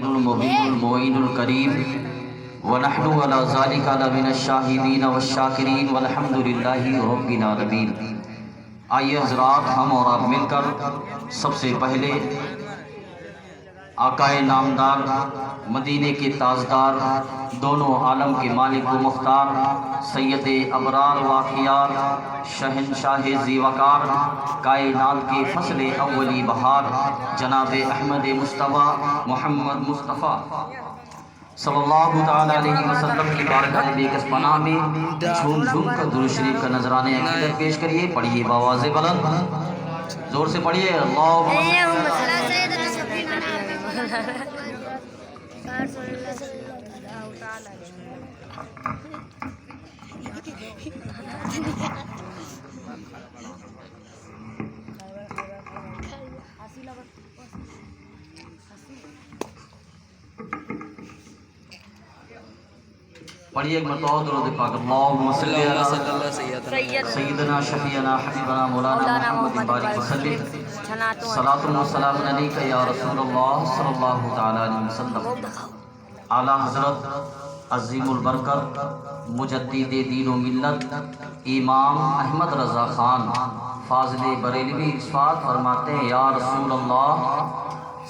الحفيظ المبين المعين الكريم ونحن على ذلك لمن الشاهدين والشاكرين والحمد لله رب العالمين۔ آئیے حضرات، ہم اور آپ مل کر سب سے پہلے آقائے نامدار، مدینے کے تاجدار، دونوں عالم کے مالک و مختار، سید ابرار و اخیار، شہنشاہ ذی وقار، کائنات کے فصل اولی بہار، جناب احمد مصطفیٰ محمد مصطفیٰ صلی اللہ تعالیٰ علیہ وسلم کی بارگاہ بیکس پناہ میں جھوم جھوم کر درود شریف کا نذرانے عقیدت پیش کریے۔ پڑھیے بآواز بلند، زور سے پڑھیے، اللہم پڑھیے ایک مرتبہ درود پاک، اللہم صلی علی سیدنا شفیعنا حبیبنا مولانا محمد بارک وسلم، صلاۃ و سلام علیک یا رسول اللہ صلی اللہ تعالی علیہ وسلم۔ اعلیٰ حضرت عظیم البرکت مجدد دین و ملت امام احمد رضا خان فاضل بریلوی ارشاد فرماتے ہیں، یا رسول اللہ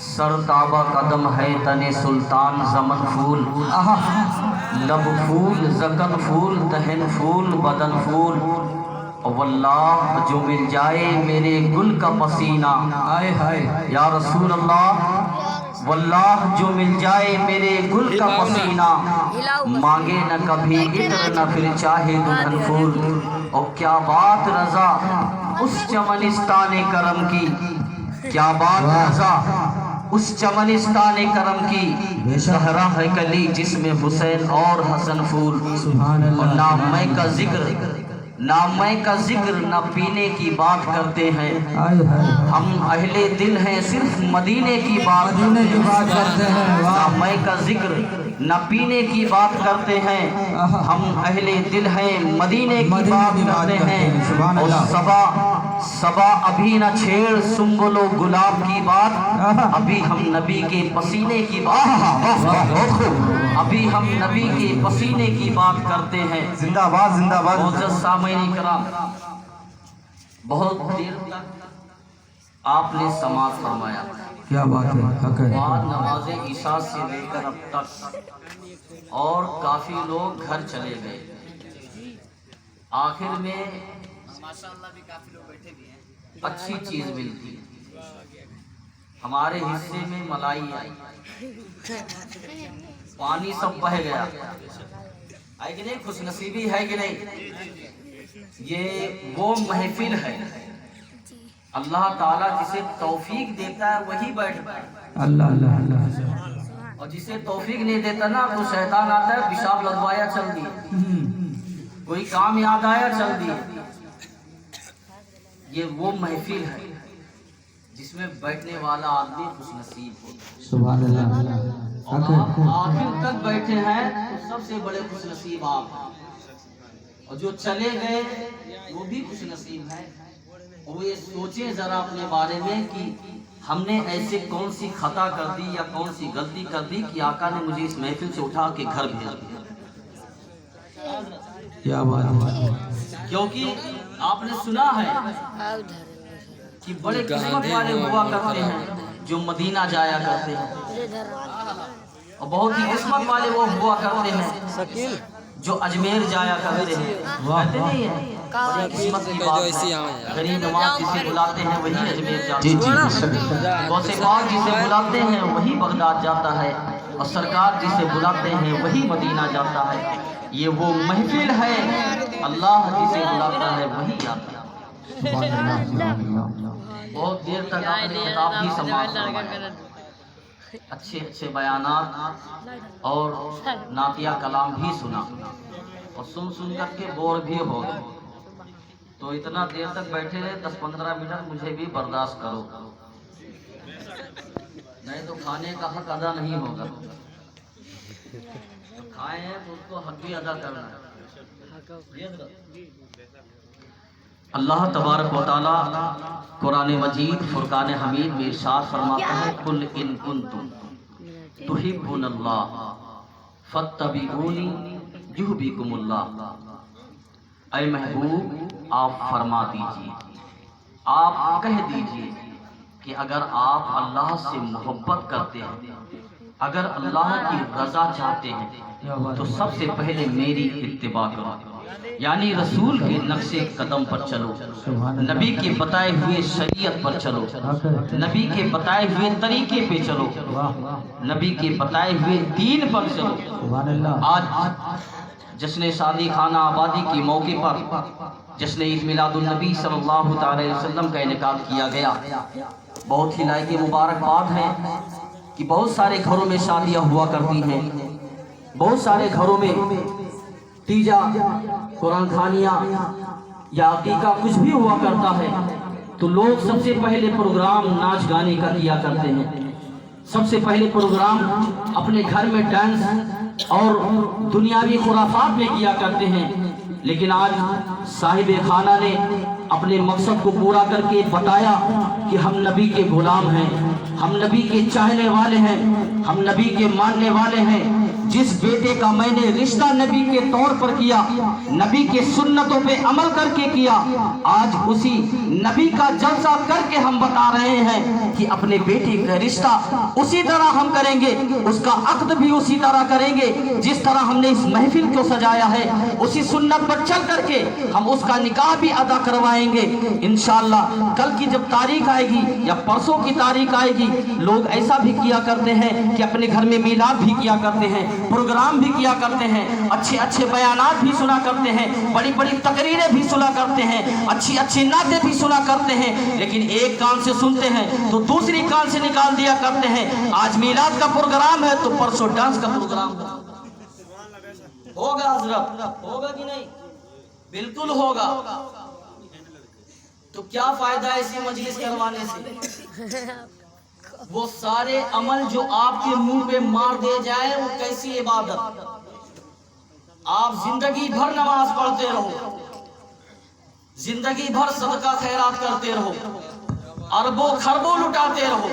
سر تابہ قدم ہے تن سلطان زمن پھول، لب پھول زکن پھول دہن پھول بدن پھول، واللہ جو مل جائے میرے گل کا پسینہ، یا رسول اللہ واللہ جو مل جائے میرے گل کا پسینہ، مانگے نہ کبھی عطر نہ پھر چاہے دلہن پھول۔ اور کیا بات رضا اس چمنستان کرم کی، کیا بات رضا اس چمنستان کرم کی، زہرا ہے کلی جس میں حسین اور حسن پھول۔ اور نامے کا ذکر، نامے کا ذکر نہ پینے کی بات کرتے ہیں، ہم اہل دل ہیں صرف مدینے کی بات کرتے ہیں۔ نامے کا ذکر نہ پینے کی بات کرتے ہیں، ہم اہل دل ہیں مدینے کی بات کرتے ہیں۔ اور صبا ابھی نہ چھیڑ سنبل و گلاب کی بات، ابھی ہم نبی کے پسینے کی بات، ابھی ہم نبی کے پسینے کی بات کرتے ہیں۔ زندہ باد زندہ باد۔ معزز سامعین کرام، بہت دیر تک آپ نے سماعت فرمایا، کیا بات ہے، بعد نماز عشاء سے لے کر اب تک، اور کافی لوگ گھر چلے گئے۔ آخر میں اچھی چیز ملتی، ہمارے حصے میں ملائی آئی، پانی سب بہہ گیا، ہے کہ نہیں؟ خوش نصیبی ہے کہ نہیں؟ یہ وہ محفل ہے، اللہ تعالیٰ جسے توفیق دیتا ہے وہی بیٹھتا ہے، اللہ اللہ اللہ، اور جسے توفیق نہیں دیتا نا تو شیطان آتا ہے، پیشاب لگوایا چل دیے، کوئی کام یاد آیا چل دیے۔ یہ وہ محفل ہے جس میں بیٹھنے والا آدمی خوش نصیب ہوتا ہے۔ سبحان اللہ۔ اور آپ آخر تک بیٹھے ہیں تو سب سے بڑے خوش نصیب آپ ہیں، اور جو چلے گئے وہ بھی خوش نصیب ہیں۔ اور وہ یہ سوچیں ذرا اپنے بارے میں کہ ہم نے ایسے کون سی خطا کر دی یا کون سی غلطی کر دی کہ آقا نے مجھے اس محفل سے اٹھا کے گھر بھیج دیا۔ کیا بات ہے، کیونکہ آپ نے سنا ہے کہ بڑے قسمت والے ہوا کرتے ہیں جو مدینہ جایا کرتے ہیں، اور بہت ہی قسمت والے وہ ہوا کرتے ہیں جو اجمیر جایا کرتے ہیں۔ کہتے نہیں ہیں بڑی قسمت کی بات ہے، غریب نواز جسے بلاتے ہیں وہی اجمیر جاتا ہے، غوث پاک جسے بلاتے ہیں وہی بغداد جاتا ہے، اور سرکار جسے بلاتے ہیں وہی مدینہ جاتا ہے۔ یہ وہ محفل ہے، اللہ جسے بلاتا ہے وہی جاتا ہے۔ بہت دیر تک آپ نے خطاب بھی سماعت فرمایا، اچھے اچھے بیانات اور نعتیہ کلام بھی سنا، اور سن کر کے بور بھی ہو گئے، تو اتنا دیر تک بیٹھے رہے، 10-15 منٹ مجھے بھی برداشت کرو، نہیں تو کھانے کا حق ادا نہیں ہوگا۔ کھائے ہیں تو اس کو حق بھی ادا کرنا ہے۔ اللہ تبارک و تعالی قرآن مجید فرقان حمید میں ارشاد فرماتا ہے، قل ان کنتم तुहिब्बुन अल्लाह फत्तबिऊनी युहब्बिकुम अल्लाह। ऐ महबूब आप फरमा दीजिए, आप कह दीजिए कि अगर आप अल्लाह से मोहब्बत करते हैं, अगर अल्लाह की रजा चाहते हैं तो सबसे पहले मेरी इत्तिबा करो, यानी रसूल के नक्शे कदम पर चलो, नबी के बताए हुए शरीयत पर चलो, नबी के बताए हुए तरीके पे चलो, नबी के बताए हुए दीन पर चलो। आज जश्न शादी खाना आबादी के मौके पर जश्न ईद मिलादुन नबी सल्लल्लाहु अलैहि वसल्लम का इनेकाद किया गया। बहुत ही लायक मुबारकबाद है कि बहुत सारे घरों में शादियां हुआ करती हैं, बहुत सारे घरों में तीजा कुरान खानियाँ या अकीका कुछ भी हुआ करता है तो लोग सबसे पहले प्रोग्राम नाच गाने का किया करते हैं। सबसे पहले प्रोग्राम अपने घर में डांस और दुनियावी खुराफात में किया करते हैं, लेकिन आज साहिब खाना ने अपने मकसद को पूरा करके बताया कि हम नबी के गुलाम हैं, हम नबी के चाहने वाले हैं, हम नबी के मानने वाले हैं। जिस बेटे का मैंने रिश्ता नबी के तौर पर किया, नबी के सुन्नतों पे अमल करके किया, आज उसी नबी का जलसा करके हम बता रहे हैं कि अपने बेटे का रिश्ता उसी तरह हम करेंगे, उसका अक्द भी उसी तरह करेंगे जिस तरह हमने इस महफिल को सजाया है, उसी सुन्नत पर चल करके हम उसका निकाह भी अदा करवाएंगे इंशाअल्लाह। कल की जब तारीख आएगी या परसों की तारीख आएगी, लोग ऐसा भी किया करते हैं कि अपने घर में मीलाद भी किया करते हैं, प्रोग्राम भी किया करते हैं, अच्छे अच्छे बयानात भी सुना करते हैं, बड़ी बड़ी तकरीरें भी सुना करते हैं, अच्छी अच्छी नातें भी सुना करते हैं, लेकिन एक कान से सुनते हैं तो दूसरी कान से निकाल दिया करते हैं। आज मीलाद का प्रोग्राम है तो परसों डांस का प्रोग्राम होगा। हजरत होगा कि नहीं? बिल्कुल होगा। तो क्या फायदा है इसी मजलिस करवाने से? वो सारे अमल जो आपके मुंह पे मार दे जाए वो कैसी इबादत? आप जिंदगी भर नमाज पढ़ते रहो, जिंदगी भर सदका खैरात करते रहो, अरबों खरबों लुटाते रहो,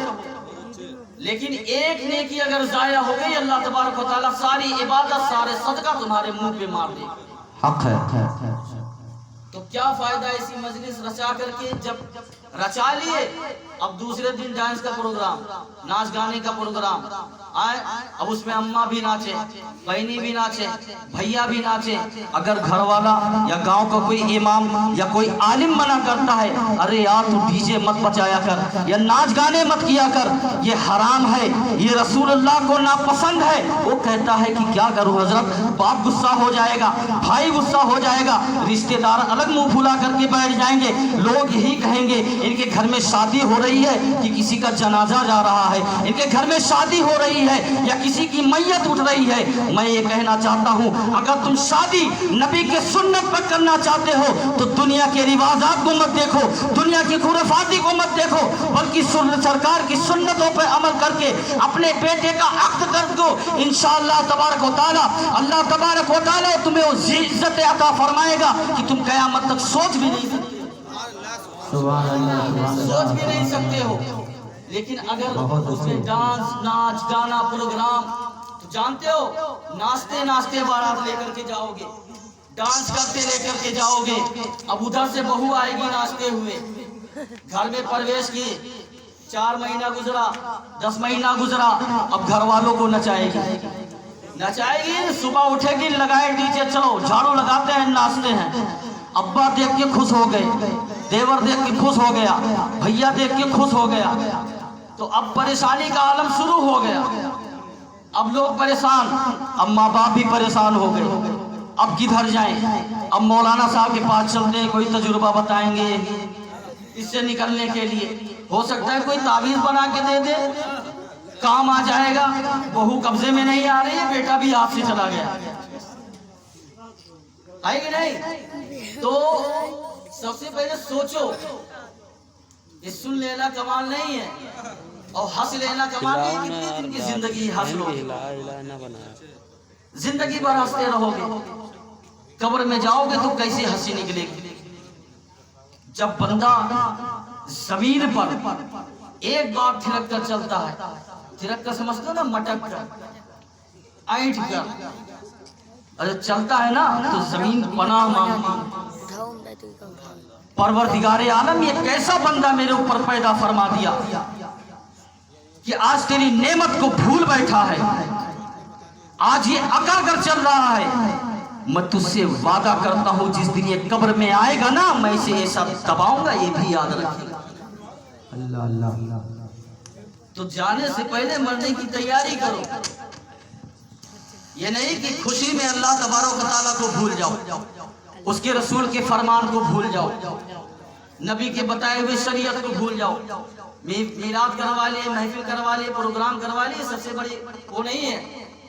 लेकिन एक नेकी अगर जाया हो गई, अल्लाह तबारक व तआला सारी इबादत सारे सदका तुम्हारे मुंह पे मार दे। हक है। तो क्या फायदा इसी मजलिस रचा करके? जब रचा लिए अब दूसरे दिन डांस का प्रोग्राम, नाच गाने का प्रोग्राम आए, अब उसमें अम्मा भी नाचे, बहनी भी नाचे, भैया भी नाचे। अगर घर वाला या गांव का कोई इमाम या कोई आलिम मना करता है, अरे यार तू डीजे मत बजाया कर या नाच गाने मत किया कर, ये हराम है, ये रसूलुल्लाह को नापसंद है, वो कहता है कि क्या करूं हजरत? बाप गुस्सा हो जाएगा, भाई गुस्सा हो जाएगा, रिश्तेदार अलग मुंह फुला करके बैठ जाएंगे, लोग यही कहेंगे इनके घर में शादी हो रही है कि किसी का जनाजा जा रहा है, इनके घर में शादी हो रही है या किसी की मैयत उठ रही है। मैं ये कहना चाहता हूँ, अगर तुम शादी नबी के सुन्नत पर करना चाहते हो तो दुनिया के रिवाजात को मत देखो, दुनिया की खुराफाती को मत देखो, बल्कि सरकार की सुन्नतों पर अमल करके अपने बेटे का अक्द कर दो। इंशाअल्लाह तबारक व तआला अल्लाह तबारक व तआला तुम्हें वो इज्जत अता फरमाएगा कि तुम क़यामत तक सोच भी नहीं सकते, सोच भी नहीं सकते हो। लेकिन अगर उसमें डांस नाच गाना प्रोग्राम, तो जानते हो नाचते नाचते बारात लेकर के जाओगे, डांस करते लेकर के जाओगे, अब उधर से बहू आएगी नाचते हुए, घर में प्रवेश की 4 महीना गुजरा, 10 महीना गुजरा, अब घर वालों को नचाएगी, सुबह उठेगी, लगाए डीजे, चलो झाड़ू लगाते हैं, नाचते हैं। अब्बा देख के खुश हो गए, देवर देख के खुश हो गया, भैया देख के खुश हो गया, तो अब परेशानी का आलम शुरू हो गया। अब लोग परेशान, अब माँ बाप भी परेशान हो गए, अब किधर जाएं? अब मौलाना साहब के पास चलते हैं, कोई तजुर्बा बताएंगे इससे निकलने के लिए। हो सकता है कोई ताबीज बना के दे दे, काम आ जाएगा। बहू कब्जे में नहीं आ रही है, बेटा भी हाथ से चला गया, है कि नहीं? तो सबसे पहले सोचो, ये सुन लेना कमाल नहीं है और हंस लेना कमाल नहीं है। कितनी दिन की जिंदगी हंस लो, जिंदगी भर हंसते रहोगे, कब्र में जाओगे तो कैसी हंसी निकलेगी। जब बंदा जमीन पर एक बार थिरक कर चलता है तिरक्का समझते हो ना, मटक कर, ऐंठ कर, अरे चलता है ना तो जमीन पनाह मांगती। परवरदिगारे आलम ये कैसा बंदा मेरे ऊपर पैदा फरमा दिया कि आज तेरी नेमत को भूल बैठा है, आज ये अकड़ कर चल रहा है। मैं तुझसे वादा करता हूँ जिस दिन ये कब्र में आएगा ना, मैं इसे ऐसा दबाऊंगा, ये भी याद रखेगा। अल्लाह अल्लाह। तो जाने से पहले मरने की तैयारी करो। ये नहीं कि खुशी में अल्लाह तबारक व तआला को भूल जाओ, उसके रसूल के फरमान को भूल जाओ, नबी के बताए हुए शरीयत को भूल जाओ। मीराद करवा लिए, महफिल करवा लिए, प्रोग्राम करवा लिए, सबसे बड़ी वो नहीं है,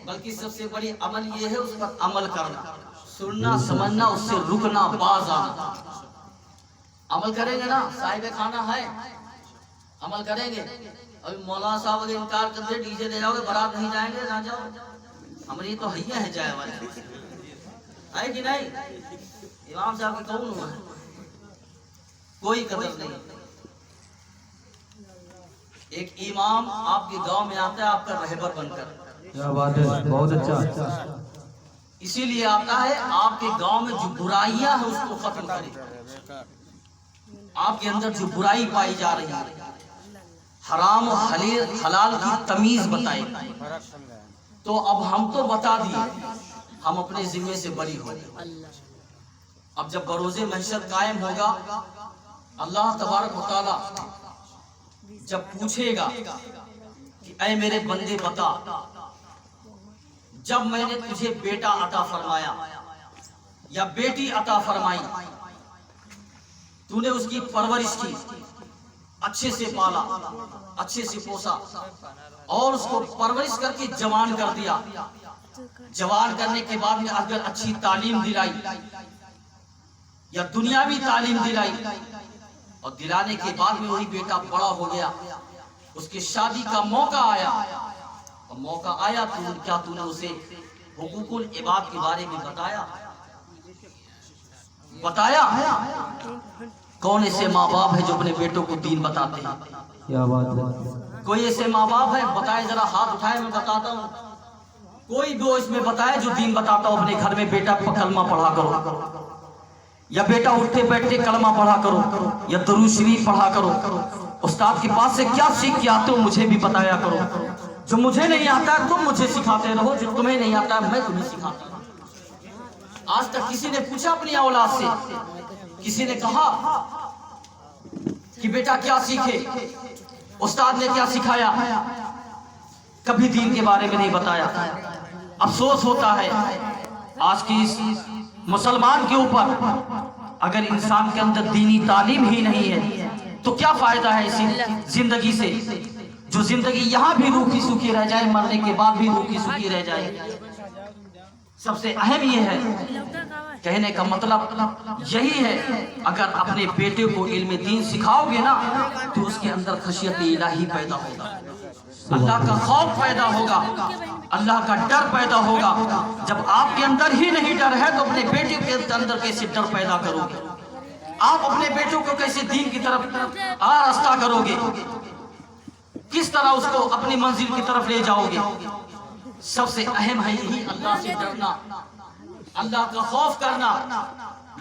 बल्कि सबसे बड़ी अमल ये है उस पर अमल करना, सुनना समझना, उससे रुकना, बाज आना। अमल करेंगे ना, साहिब खाना है, अमल करेंगे। अभी मौलाना साहब अगर इनकार करते डीजे ले जाओगे, बारात नहीं जाएंगे, ना जाओ, हमारी तो हैया है जाए वाले, है कि नहीं? इमाम साहब की कौन हुआ है, कोई कदर नहीं। एक इमाम आपके गांव में आता है आपका रहबर बनकर, क्या बात है, बहुत अच्छा। इसीलिए आता है आपके गांव में जो बुराइयां हैं उसको खत्म करे, आपके अंदर जो बुराई पाई जा रही है, हराम और हलाल की तमीज बताई। तो अब हम तो बता दिए, हम अपने जिम्मे से बरी हो गए। अब जब बरोज़े महशर कायम होगा, अल्लाह तबारक व तआला जब पूछेगा कि ऐ मेरे बंदे बता, जब मैंने तुझे बेटा अता फरमाया या बेटी अता फरमाई, तूने उसकी परवरिश की, अच्छे से पाला, अच्छे से पोसा और उसको परवरिश करके जवान कर दिया। जवान करने के बाद में अगर अच्छी तालीम दिलाई या दुनियावी तालीम दिलाई और दिलाने के बाद में वही बेटा बड़ा हो गया, उसकी शादी का मौका आया, और मौका आया तो क्या तूने उसे हुकूकुल इबाद के बारे में बताया? कौन ऐसे माँ बाप है जो अपने बेटों को दीन बताते हैं? क्या बात है। कोई ऐसे माँ बाप है, बताए जरा, हाथ उठाए, मैं बताता हूँ। कोई भी इसमें बताए जो दीन बताता हो अपने घर में, बेटा कलमा पढ़ा करो, या बेटा उठते बैठते कलमा पढ़ा करो, या दरूद शरीफ पढ़ा करो। उस्ताद के पास से क्या सीख के आते हो मुझे भी बताया करो। जो मुझे नहीं आता है तुम मुझे सिखाते रहो, जो तुम्हें नहीं आता है मैं तुम्हें सिखाता हूँ। आज तक किसी ने पूछा अपनी औलाद से, किसी ने कहा कि बेटा क्या सीखे, उस्ताद ने क्या सिखाया? कभी दीन के बारे में नहीं बताया। अफसोस होता है आज की इस मुसलमान के ऊपर, अगर इंसान के अंदर दीनी तालीम ही नहीं है तो क्या फायदा है इसी जिंदगी से, जो जिंदगी यहाँ भी रूखी सूखी रह जाए, मरने के बाद भी रूखी सूखी रह जाए। सबसे अहम ये है, कहने का मतलब यही है, अगर अपने बेटे को इल्म दीन सिखाओगे ना तो उसके अंदर खशियत इलाही पैदा होगा, अल्लाह का खौफ पैदा होगा, अल्लाह का डर पैदा होगा। जब आपके अंदर ही नहीं डर है तो अपने बेटे के अंदर कैसे डर पैदा करोगे? आप अपने बेटों को कैसे दीन की तरफ रास्ता करोगे? किस तरह उसको अपनी मंजिल की तरफ ले जाओगे? सबसे अहम है यही, अल्लाह से डरना, अल्लाह का खौफ करना।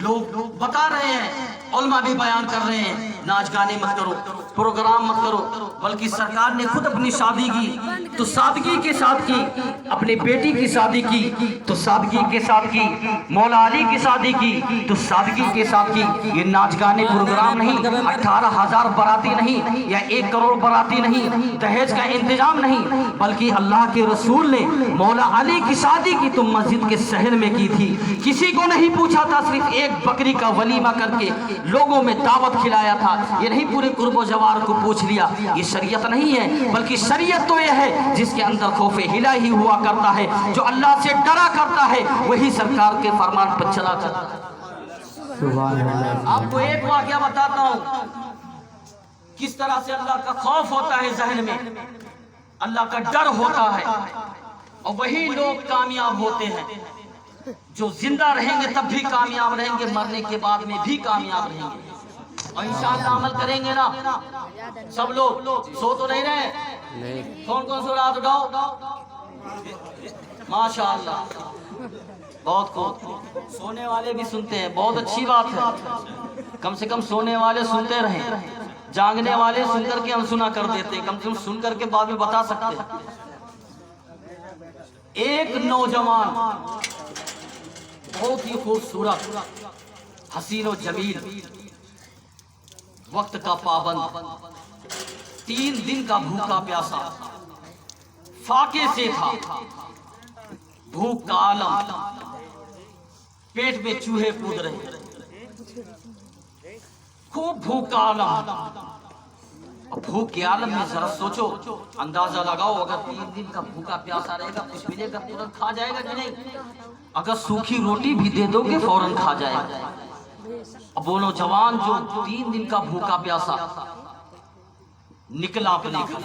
लोग बता रहे हैं, उलमा भी बयान कर रहे हैं, नाच गाने मत करो, प्रोग्राम मत करो, बल्कि सरकार ने खुद अपनी शादी की तो सादगी के साथ की, अपनी बेटी की शादी की तो सादगी के साथ की, मौला अली की शादी की तो सादगी के साथ की। ये नाच गाने प्रोग्राम नहीं, 18,000 बाराती नहीं या 1 करोड़ बाराती नहीं, दहेज का इंतजाम नहीं, बल्कि अल्लाह के रसूल ने मौला अली की शादी की तो मस्जिद के शहर में की थी। किसी को नहीं पूछा था, सिर्फ एक बकरी का वलीमा करके लोगों में दावत खिलाया था। ये नहीं पूरे कुर्बो जवार को पूछ लिया। ये शरीयत नहीं है, बल्कि शरीयत तो यह है जिसके अंदर खौफे इलाही हुआ करता है, जो अल्लाह से डरा करता है वही सरकार के फरमान पर चला करता है। सुभान अल्लाह। आपको एक वाकया बताता हूँ, किस तरह से अल्लाह का खौफ होता है जहन में, अल्लाह का डर होता है, और वही लोग कामयाब होते हैं जो जिंदा रहेंगे तब भी कामयाब रहेंगे, मरने के बाद में भी कामयाब रहेंगे। और इंशाअल्लाह अमल करेंगे ना सब लोग, सो तो नहीं रहे, کون کون سو رات اٹھاؤ؟ ماشاءاللہ، بہت خوب. سونے والے بھی سنتے ہیں، بہت اچھی بات ہے. کم سے کم سونے والے سنتے رہیں، جاگنے والے سن کر کے ہم سنا کر دیتے، کم سے کم سن کر کے بعد میں بتا سکتے ہیں. ایک نوجوان بہت ہی خوبصورت، حسین و جمیل، وقت کا پابند، 3 دن کا بھوکا پیاسا، فاقے سے تھا، بھوک کا عالم، پیٹ میں چوہے کود رہے، خوب بھوک کا عالم. بھوک کے عالم میں ذرا سوچو، اندازہ لگاؤ، اگر 3 دن کا بھوکا پیاسا رہے گا، کچھ ملے گا ترنت کھا جائے گا کہ نہیں؟ اگر سوکھی روٹی بھی دے دو گے فوراً کھا جائے گا. اب وہ نوجوان جو 3 دن کا بھوکا پیاسا نکلا اپنے گھر،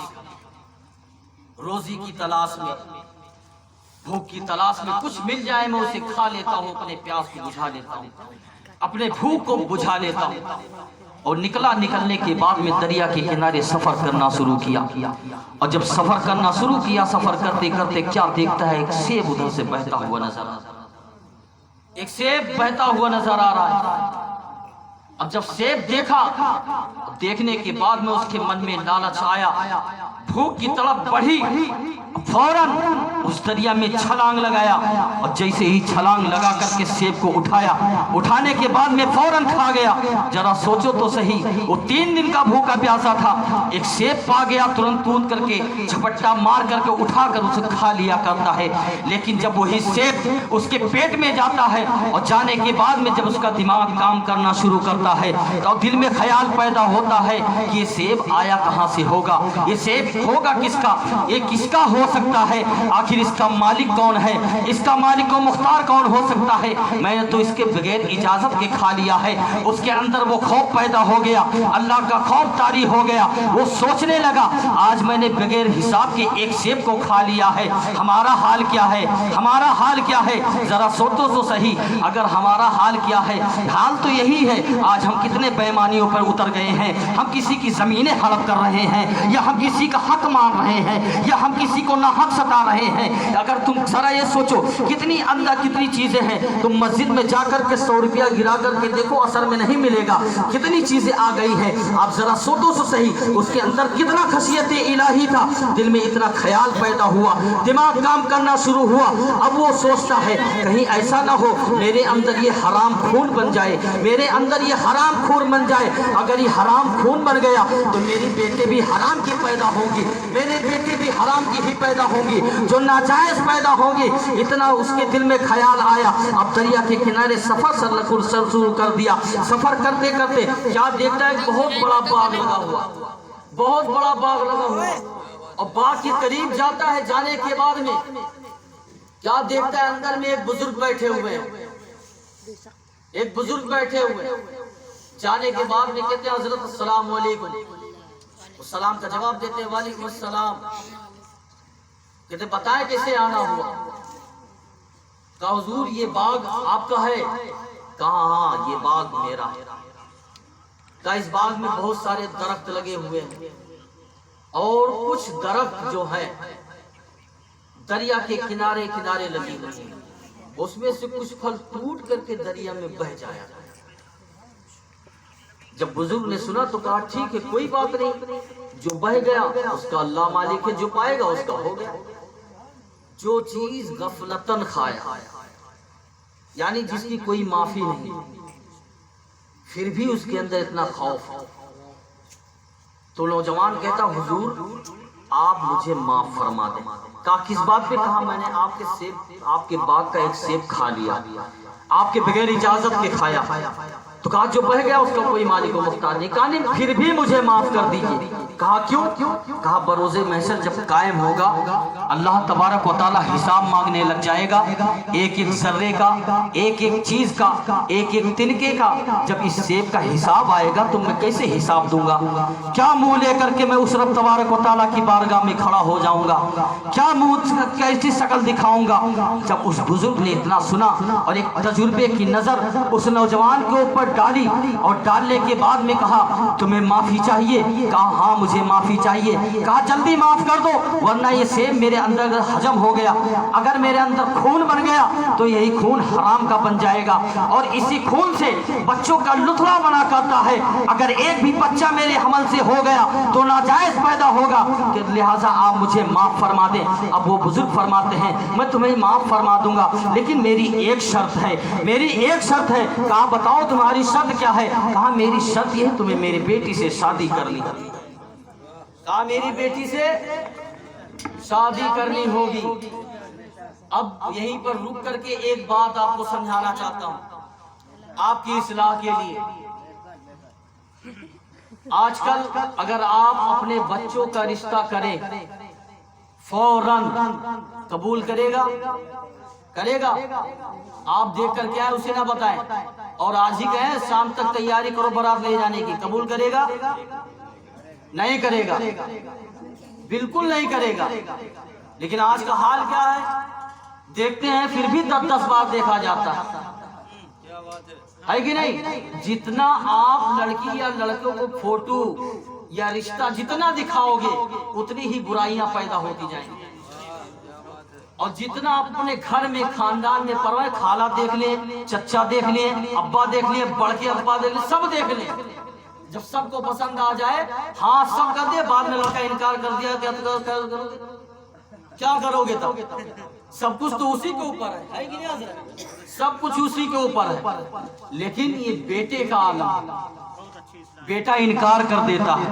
روزی کی تلاش میں، بھوک کی تلاش میں، کچھ مل جائے میں اسے کھا لیتا ہوں، اپنے پیاس کو بجھا لیتا ہوں، اپنے بھوک کو بجھا لیتا ہوں. اور نکلنے کے بعد میں دریا کے کنارے سفر کرنا شروع کیا. اور جب سفر کرنا شروع کیا، سفر کرتے کرتے کیا دیکھتا ہے؟ ایک سیب ادھر سے بہتا ہوا نظر آ رہا ہے، ایک سیب بہتا ہوا نظر آ رہا ہے. اب جب سیب دیکھا، دیکھنے کے بعد میں اس کے من میں لالچ آیا، بھوک کی طرف بڑھی، فوراً اس دریا میں چھلانگ لگایا. اور جیسے ہی چھلانگ لگا کر کے سیب کو اٹھایا، اٹھانے کے بعد میں فوراً کھا گیا. ذرا سوچو تو صحیح، وہ 3 دن کا بھوکا پیاسا تھا، ایک سیب پا گیا، ترنت تون کر کے جھپٹا مار کر کے اٹھا کر اسے کھا لیا کرتا ہے. لیکن جب وہی سیب اس کے پیٹ میں جاتا ہے، اور جانے کے بعد میں جب اس کا دماغ کام کرنا شروع کرتا ہے، تو دل میں خیال پیدا ہوتا ہے کہ یہ سیب آیا کہاں سے ہوگا، یہ سیب ہوگا کس کا، یہ کس کا ہو سکتا ہے، آخر اس کا مالک کون ہے، اس کا مالک و مختار کون ہو سکتا ہے، میں نے تو اس کے بغیر اجازت کے کھا لیا ہے. اس کے اندر وہ خوف پیدا ہو گیا، اللہ کا خوف طاری ہو گیا. وہ سوچنے لگا، آج میں نے بغیر حساب کے ایک سیب کو کھا لیا ہے، ہمارا حال کیا ہے، ہمارا حال کیا ہے. ذرا سوچو تو صحیح، اگر ہمارا حال کیا ہے، حال تو یہی ہے، آج ہم کتنے بیمانیوں پر اتر گئے ہیں. ہم کسی کی زمینیں ہڑپ کر رہے ہیں، یا ہم کسی کا حق مان رہے ہیں، یا ہم کسی کو ناحق ستا رہے ہیں. اگر تم ذرا یہ سوچو، کتنی اندر کتنی چیزیں ہیں. تم مسجد میں جا کر کے 100 روپیہ گرا کر کے دیکھو، اثر میں نہیں ملے گا. کتنی چیزیں آ گئی ہیں، آپ ذرا سوچو تو صحیح، اس کے اندر کتنا خشیت الہی تھا. دل میں اتنا خیال پیدا ہوا، دماغ کام کرنا شروع ہوا. اب وہ سوچتا ہے کہیں ایسا نہ ہو میرے اندر یہ حرام خون بن جائے، میرے اندر یہ حرام خون بن جائے. اگر یہ حرام خون بن گیا تو میری بیٹے بھی حرام کی پیدا ہوں گی، میرے بیٹے بھی حرام کی ہی پیدا ہوں گی، جو ناجائز پیدا ہوں گی. اتنا اس کے دل میں خیال آیا. اب دریا کے کنارے سفر شروع کر دیا. سفر کرتے کرتے کیا دیکھتا ہے؟ ایک بہت بڑا باغ لگا ہوا، بہت بڑا باغ لگا ہوا. اور باغ کے قریب جاتا ہے، جانے کے بعد میں کیا دیکھتا ہے؟ اندر میں ایک بزرگ بیٹھے ہوئے ہیں، ایک بزرگ بیٹھے ہوئے. جانے کے بعد میں کہتے ہیں حضرت السلام علیکم. سلام کا جواب دیتے ہیں وعلیکم السلام. کہتے بتائیں کیسے آنا ہوا؟ کہا حضور یہ باغ آپ کا ہے؟ کہا ہاں یہ باغ میرا ہے. کہا اس باغ میں بہت سارے درخت لگے ہوئے ہیں، اور کچھ درخت جو ہے دریا کے کنارے کنارے لگی ہوئی ہیں، اس میں سے کچھ پھل ٹوٹ کر کے دریا میں بہ جایا. جب بزرگ نے سنا تو کہا ٹھیک ہے کوئی بات نہیں، جو بہ گیا اس کا اللہ مالک ہے، جو پائے گا اس کا ہو گیا. جو چیز غفلتاً کھایا، یعنی جس کی کوئی معافی نہیں، پھر بھی اس کے اندر اتنا خوف. تو نوجوان کہتا حضور آپ مجھے معاف فرما دیں. کہا کس بات پہ؟ کہا میں نے آپ کے باغ کا ایک سیب کھا لیا، آپ کے بغیر اجازت کے کھایا. تو کہا جو بہ گیا اس کا کوئی مالک و مختار نہیں. کہا نہیں پھر بھی مجھے معاف کر دیجیے. کہا کیوں؟ کہا بروز محشر جب قائم ہوگا، اللہ تبارک و تعالی حساب مانگنے لگ جائے گا، ایک ایک ذرے کا، ایک ایک چیز کا، ایک ایک تنکے کا. جب اس سیب کا حساب آئے گا تو میں کیسے حساب دوں گا؟ کیا منہ لے کر کے میں اس رب تبارک و تعالی کی بارگاہ میں کھڑا ہو جاؤں گا؟ کیا منہ کیسی شکل دکھاؤں گا؟ جب اس بزرگ نے اتنا سنا اور ایک تجربے کی نظر اس نوجوان کے اوپر पर डाली और डालने के बाद में कहा तुम्हें माफी चाहिए? कहा हाँ मुझे माफी चाहिए। कहा जल्दी माफ कर दो वरना ये सेब मेरे अंदर अगर हजम हो गया, अगर मेरे अंदर खून बन गया तो यही खून हराम का बन जाएगा और इसी खून से बच्चों का लुथड़ा बना करता है। अगर एक भी बच्चा मेरे हमल से हो गया तो नाजायज पैदा होगा, कि लिहाजा आप मुझे माफ फरमा दें। अब वो बुजुर्ग फरमाते हैं मैं तुम्हें माफ फरमा दूंगा लेकिन मेरी एक शर्त है, मेरी एक शर्त है। कहा बताओ तुम्हारी शर्त क्या है? कहा मेरी शर्त ये है तुम्हें मेरी बेटी से शादी करनी। कहा मेरी बेटी से शादी करनी होगी। अब यहीं पर रुक करके एक बात आपको समझाना चाहता हूं आपकी इस्लाह के लिए। आजकल अगर आप अपने बच्चों का रिश्ता करें फौरन कबूल करेगा? करेगा? आप देख कर क्या है उसे ना बताएं और आज ही कहें शाम तक तैयारी करो बारात ले जाने की, कबूल करेगा? नहीं करेगा, बिल्कुल नहीं करेगा। लेकिन आज का हाल क्या है देखते हैं, फिर भी 10-10 बार देखा जाता है कि नहीं? जितना आप लड़की या लड़कों को फोटो या रिश्ता जितना दिखाओगे उतनी ही बुराइयां पैदा होती जाएंगी। और जितना आप अपने घर में खानदान में परवाह, खाला देख ले, चचा देख ले, अब्बा देख ले, बड़के अब्बा देख ले, सब देख ले। जब सबको पसंद आ जाए हाँ सब कर दे, बाद में लड़का इनकार कर दिया क्या करोगे तब? सब कुछ तो उसी के ऊपर है कि नहीं? सब कुछ उसी के ऊपर है। लेकिन ये बेटे का आलम, बेटा इनकार कर देता है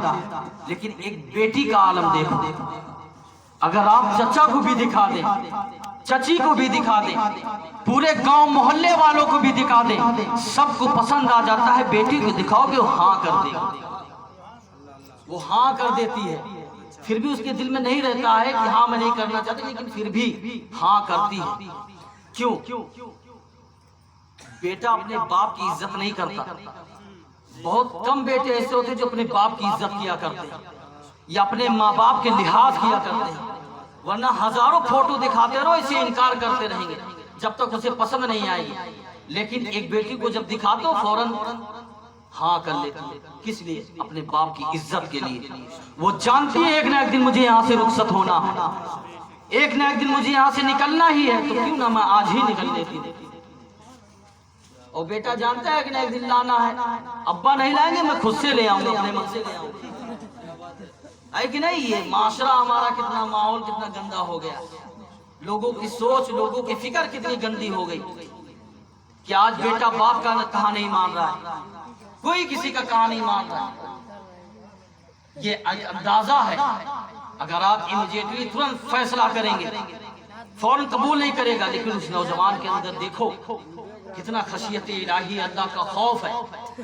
लेकिन एक बेटी का आलम देखो। अगर आप चचा को भी दिखा दें, चची को भी दिखा दें, पूरे गांव मोहल्ले वालों को भी दिखा दें, सबको पसंद आ जाता है। बेटी को दिखाओगे वो हाँ कर देगी, वो हाँ कर देती है। फिर भी उसके दिल में नहीं रहता है कि हाँ मैं नहीं करना चाहती, लेकिन फिर भी हाँ करती है। क्यों? बेटा अपने बाप की इज्जत नहीं करता। बहुत कम बेटे ऐसे होते जो अपने बाप की इज्जत किया करते हैं या अपने माँ बाप के लिहाज किया करते हैं, वरना हजारों फोटो दिखाते रहो इसे इनकार करते रहेंगे जब तक उसे पसंद नहीं आएगी। लेकिन एक बेटी को जब दिखाते हो फौरन हाँ कर लेती है। किस लिए? अपने बाप की इज्जत के लिए। वो जानती है एक ना एक दिन मुझे यहाँ से रुखसत होना है, एक ना एक दिन मुझे यहाँ से निकलना ही है, तो क्यों ना मैं आज ही निकल लेती। और बेटा जानता है कि ना एक दिन लाना है, अब्बा नहीं लाएंगे मैं खुद से ले आऊंगा, अपने मन से ले आऊंगा। है कि नहीं? ये माशरा हमारा कितना, माहौल कितना गंदा हो गया, लोगों की सोच, लोगों की फिक्र कितनी गंदी हो गई कि आज बेटा बाप का कहा नहीं मान रहा है, कोई किसी का कहा नहीं मान रहा है। ये अंदाजा है। अगर आप इमीडिएटली तुरंत फैसला करेंगे, फौरन कबूल नहीं करेगा। लेकिन उस नौजवान के अंदर देखो कितना खशियत इलाही, अल्लाह का खौफ है।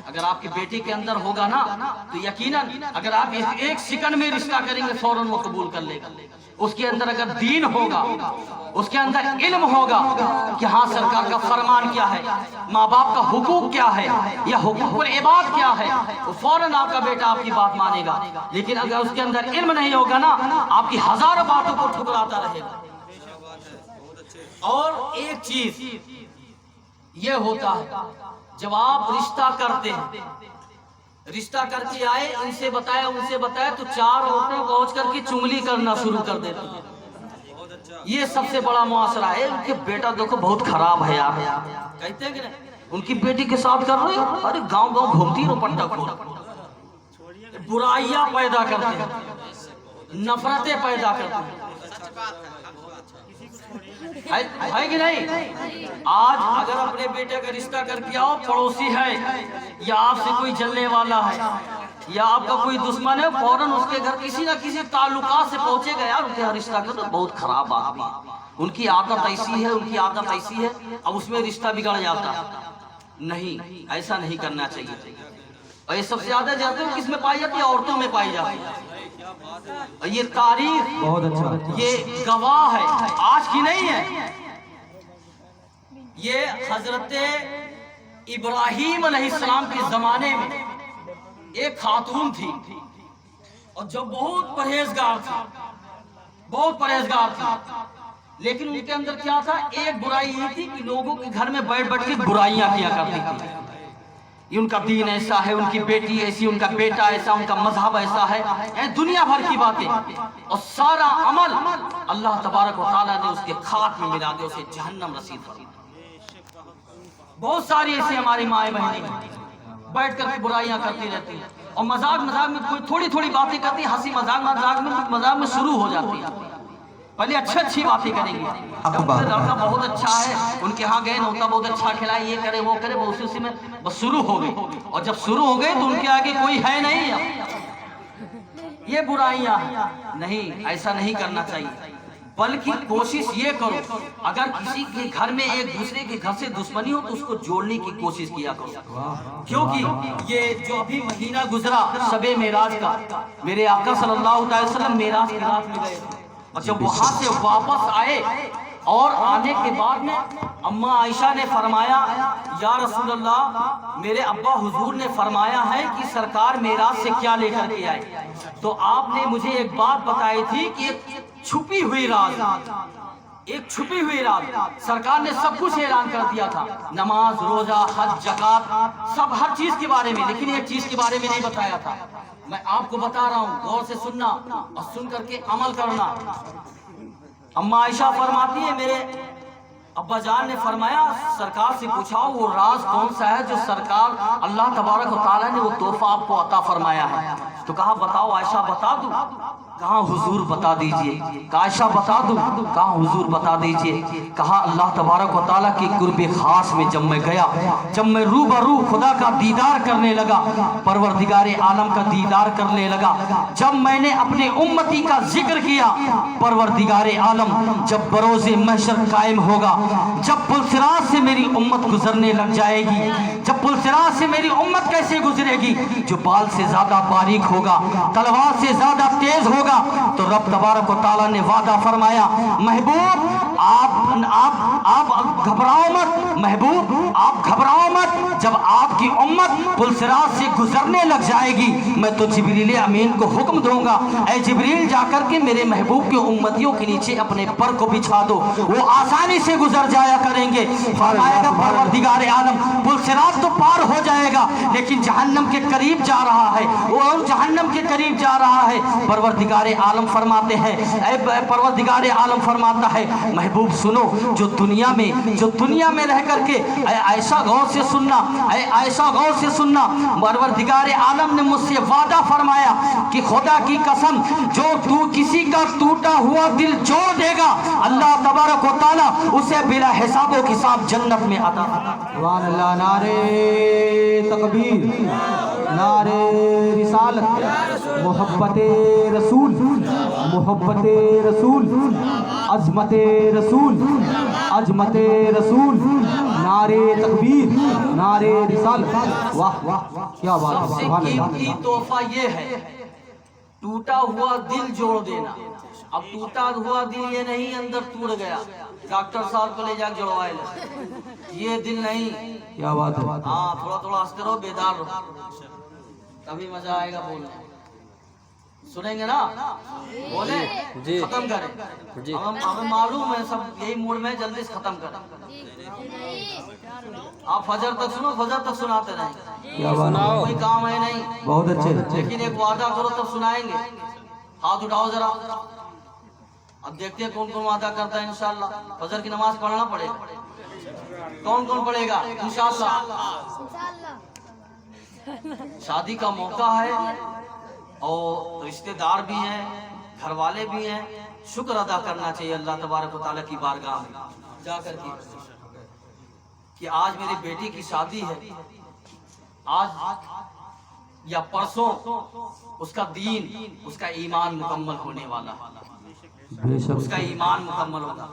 अगर आपकी बेटी के अंदर होगा ना तो यकीनन अगर आप एक सेकंड में रिश्ता करेंगे फौरन वो कबूल कर लेगा। उसके अंदर अगर दीन होगा, उसके अंदर इल्म होगा कि हाँ सरकार का फरमान क्या है, माँ बाप का हुकूक क्या है या हुकूकुल इबाद क्या है, तो फौरन आपका बेटा आपकी बात मानेगा। लेकिन अगर उसके अंदर इल्म नहीं होगा ना, आपकी हजारों बातों को ठुकराता रहेगा। और एक चीज ये होता है, जब आप रिश्ता करते हैं, रिश्ता करके आए, इनसे बताया उनसे बताया, तो चार औरतें पहुंच करके चुगली करना शुरू कर देती हैं। ये सबसे बड़ा मुआशरा है। उनके बेटा देखो बहुत खराब है यार, कहते हैं कि नहीं, उनकी बेटी के साथ कर रहे हो, अरे गांव गांव घूमती रहो पट्टा खोल, बुराइयां पैदा करते हैं, नफरतें पैदा करते हैं। है कि नहीं? आज अगर अपने बेटे का रिश्ता करके आओ, पड़ोसी है या आपसे कोई जलने वाला है या आपका कोई दुश्मन है, फौरन उसके घर किसी ना किसी ताल्लुकात से पहुंचेगा, यार उनका रिश्ता कर दो, बहुत खराब आदमी, उनकी आदत ऐसी है, उनकी आदत ऐसी है, अब उसमें रिश्ता बिगड़ जाता है। नहीं, ऐसा नहीं करना चाहिए। और ये सबसे ज्यादा जाते हैं किसमें पाई जाती है? औरतों में पाई जाती है। ये तारीख बहुत अच्छा, ये गवाह है, आज की नहीं है। ये हजरत इब्राहीम अलैहिस्सलाम के जमाने में एक खातून थी और जो बहुत परहेजगार थी, बहुत परहेजगार थी। लेकिन उनके अंदर क्या था? एक बुराई ये थी कि लोगों के घर में बैठ बैठ के बुराइयां किया करती थी। ये उनका दीन ऐसा है, उनकी बेटी ऐसी, उनका बेटा ऐसा, उनका मजहब ऐसा है, दुनिया भर की बातें, और सारा अमल अल्लाह तबारक व तआला ने उसके खाक में मिला दिया, उसे जहन्नम नसीब फरमा। बहुत सारी ऐसी हमारी माए बहनें बैठ कर बुराइयां करती रहती हैं, और मजाक मजाक में कोई थोड़ी थोड़ी बातें करती है, हंसी मजाक में शुरू हो जाती है। पहले अच्छी बातें करेंगे, लड़का बहुत अच्छा है, उनके यहाँ गए नौता बहुत अच्छा खिलाए, ये करे वो करे, वो उसी में बस शुरू हो गए, और जब शुरू हो गए तो उनके आगे कोई है नहीं। ये बुराइयां नहीं, ऐसा नहीं करना चाहिए, बल्कि कोशिश ये करो, अगर किसी के घर में एक दूसरे के घर से दुश्मनी हो तो उसको जोड़ने की कोशिश किया करो, क्योंकि ये जो अभी महीना गुजरा शबे मेराज का, मेरे आका सल्लल्लाहु अलैहि वसल्लम मेराज की रात में गए, और जब वहां से वापस आए, और आने के बाद में अम्मा आयशा ने फरमाया, या रसूल अल्लाह, मेरे अब्बा हुजूर ने फरमाया है कि सरकार मेराज से क्या लेकर के आए, तो आपने मुझे एक बात बताई थी कि एक छुपी हुई राज, सरकार ने सब कुछ ऐलान कर दिया था, नमाज, रोजा, हज, ज़कात, सब हर चीज के बारे में, लेकिन एक चीज के बारे में नहीं बताया था। मैं आपको बता रहा हूँ, गौर से सुनना और सुन करके अमल करना। अम्मा आयशा फरमाती है, मेरे अब्बा जान ने फरमाया, सरकार से पूछा वो राज कौन सा है जो सरकार अल्लाह तबारक व तआला ने वो तोहफा आपको अता फरमाया है। तो कहा बताओ आयशा, बता दूं? कहा हुजूर बता दीजिए। कहा आयशा बता दूं? कहा हुजूर बता दीजिए। कहा अल्लाह तबारक व तआला की कुर्बे खास में जब मैं गया, जब मैं रूबरू खुदा का दीदार करने लगा, परवरदिगारे आलम का दीदार करने लगा, जब मैंने अपने उम्मती का जिक्र किया, परवरदिगारे आलम जब बरोज़े महशर कायम होगा, जब पुलसिरात से मेरी उम्मत गुजरने लग जाएगी, जब पुलसिरात से मेरी उम्मत कैसे गुजरेगी, जो बाल से ज्यादा बारीक होगा, तलवार से ज्यादा तेज होगा, तो रब तबारक व तआला ने वादा फरमाया, महबूब आप घबराओ मत, महबूब आप घबराओ मत, जब आपकी उम्मत पुलसिरात से गुजरने लग जाएगी, मैं तो जिब्रील अमीन को हुक्म दूंगा, ऐ जिब्रील जाकर के मेरे महबूब के उम्मतियों के नीचे अपने पर को बिछा दो, वो आसानी से गुजर जाया करेंगे। फरमाएगा परवरदिगार आलम, पुलसिरात तो पार हो जाएगा, लेकिन जहन्नम के करीब जा रहा है, वो जहन्नम के करीब जा रहा है। परवरदिगार आलम फरमाते हैं, परवरदिगार आलम फरमाता है, महबूब सुनो, जो दुनिया में रह करके, ऐसा गौर से सुनना, ऐसा गौर से सुनना, परवरदिगार आलम ने मुझसे वादा फरमाया कि खुदा की कसम, जो तू किसी का टूटा हुआ दिल जोड़ देगा, अल्लाह तबारक व तआला उसे बिला हिसाबो किताब जन्नत में अता सुभान अल्लाह। नारे तकबीर, नारे रिसालत, मोहब्बते रसूल, मोहब्बते रसूल, अजमते रसूल, अजमते रसूल, नारे तकबीर, नारे रिसालत। वाह वाह, क्या बात है, सुभान अल्लाह। तोहफा ये है, टूटा हुआ दिल जोड़ देना। अब टूटा हुआ दिल ये नहीं अंदर टूट गया, डॉक्टर साहब को ले जाकर जुड़वाए, ये दिल नहीं। क्या बात है। हाँ, थोड़ा थोड़ा हंसते रहो, बेदार रहो, तभी मजा आएगा बोलने। सुनेंगे ना, बोले जी, खत्म करें जी। हमें मालूम है सब यही मूड में, जल्दी से खत्म करें। आप फजर तक सुनो, फजर तक सुनाते नहीं, क्या बात है, कोई काम है नहीं। बहुत अच्छे। लेकिन एक वादा करो तब सुनाएंगे। हाथ उठाओ जरा, अब देखते हैं कौन कौन वादा करता है। इंशाल्लाह फजर की नमाज पढ़ना पड़ेगा। कौन कौन पढ़ेगा इंशाल्लाह? शादी का मौका है और रिश्तेदार भी हैं, घर वाले भी हैं, शुक्र अदा करना चाहिए अल्लाह तबारक व तआला की बारगाह में जाकर के कि आज मेरी बेटी की शादी है, आज या परसों उसका दीन, उसका ईमान मुकम्मल होने वाला है, उसका ईमान मुकम्मल होगा।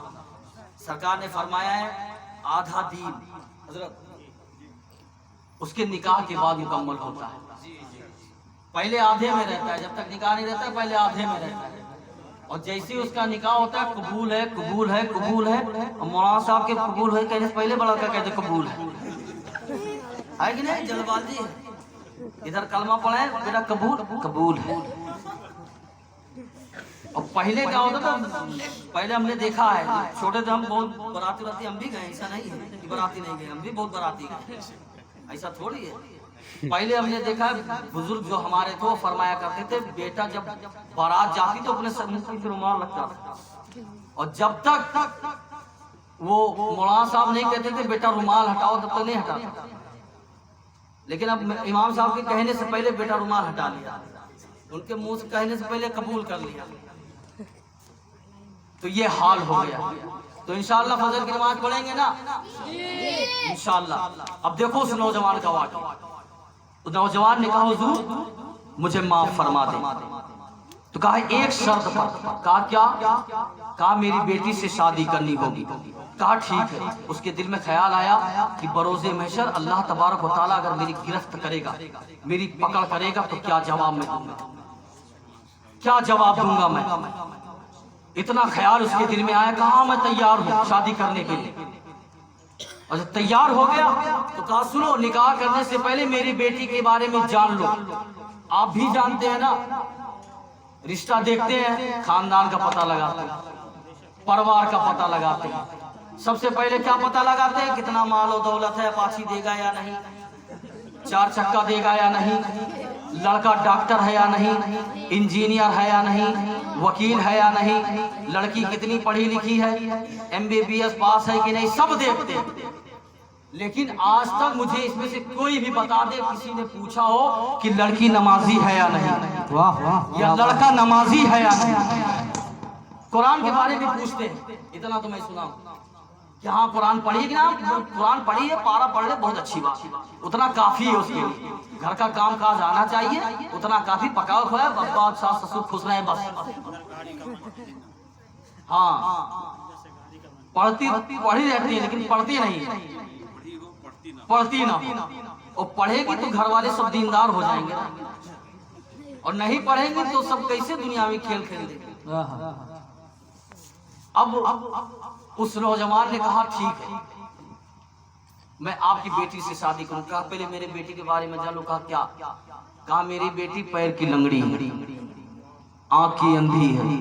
सरकार ने फरमाया है आधा दीन हजरत उसके निकाह के बाद मुकम्मल होता है, पहले आधे में रहता है, जब तक निकाह नहीं रहता पहले आधे में रहता है, और जैसे ही उसका निकाह होता है कबूल है कबूल है कबूल है, और मौलाना साहब के कबूल है कहने से पहले बड़ा का कहते कबूल है कि नहीं? जल्दबाजी है, इधर कलमा पढ़े बेटा कबूल कबूल है। और पहले क्या होता था, पहले हमने देखा है, छोटे थे हम, बहुत बराती हम भी गए, ऐसा नहीं है कि बराती नहीं गए, हम भी बहुत बराती गए, ऐसा थोड़ी है। पहले हमने देखा है बुजुर्ग जो हमारे थे वो फरमाया करते थे बेटा जब बारात जाती तो अपने सर मुंह पे रुमाल रखता था, और जब तक वो मौलाना साहब नहीं कहते थे बेटा रुमाल हटाओ तब तक नहीं हटाता। लेकिन अब इमाम साहब के कहने से पहले बेटा रुमाल हटा लिया, उनके मुंह से कहने से पहले कबूल कर लिया, तो ये हाल हो गया। तो इंशाअल्लाह फजर की नमाज पढ़ेंगे ना इंशाअल्लाह। अब देखो उस नौजवान का वाक़या, तो नौजवान ने कहा हुजूर मुझे माफ फरमा दे। तो कहा एक शर्त पर। कहा क्या? कहा मेरी बेटी से शादी करनी होगी। कहा ठीक है। उसके दिल में ख्याल आया कि बरोज़े महशर अल्लाह तबारक व तआला अगर मेरी गिरफ्त करेगा, मेरी पकड़ करेगा, तो क्या जवाब मैं दूंगा, क्या जवाब दूंगा मैं। इतना ख्याल उसके दिल में आया। कहा मैं तैयार हूँ शादी करने के लिए। और जब तैयार हो गया तो कहा सुनो, निकाह करने से पहले मेरी बेटी के बारे में जान लो। आप भी जानते हैं ना, रिश्ता देखते हैं, खानदान का पता लगाते हैं, परिवार का पता लगाते हैं। सबसे पहले क्या पता लगाते हैं? कितना माल और दौलत है, अपाची देगा या नहीं, 4 चक्का देगा या नहीं, लड़का डॉक्टर है या नहीं, इंजीनियर है या नहीं, वकील है या नहीं, लड़की कितनी पढ़ी लिखी है, MBBS पास है कि नहीं, सब देखते हैं। लेकिन आज तक मुझे इसमें से कोई भी बता दे किसी ने पूछा हो कि लड़की नमाजी है या नहीं, वाह वाह, या लड़का नमाजी है या नहीं। कुरान के बारे में पूछते हैं, इतना तो मैं सुना हूं कि हाँ कुरान पढ़िए कि ना, कुरान पढ़िए, पारा पढ़ ले, बहुत अच्छी बात, उतना काफी है उसके लिए। घर का काम काज आना चाहिए, उतना काफी। पकाओ खुआ बब्बा सास ससुर खुश रहे बस। हाँ पढ़ी रहती है लेकिन पढ़ती नहीं, पढ़ती ना। और पढ़ेगी तो घर वाले सब दीनदार हो जाएंगे, और नहीं पढ़ेंगे तो सब कैसे दुनियावी खेल खेल देंगे। अब उस नौजवान ने कहा ठीक है मैं आपकी बेटी से शादी करूं। कहा पहले मेरे बेटी के बारे में जान लो। कहा क्या? कहा मेरी बेटी पैर की लंगड़ी, आंख की अंधी है,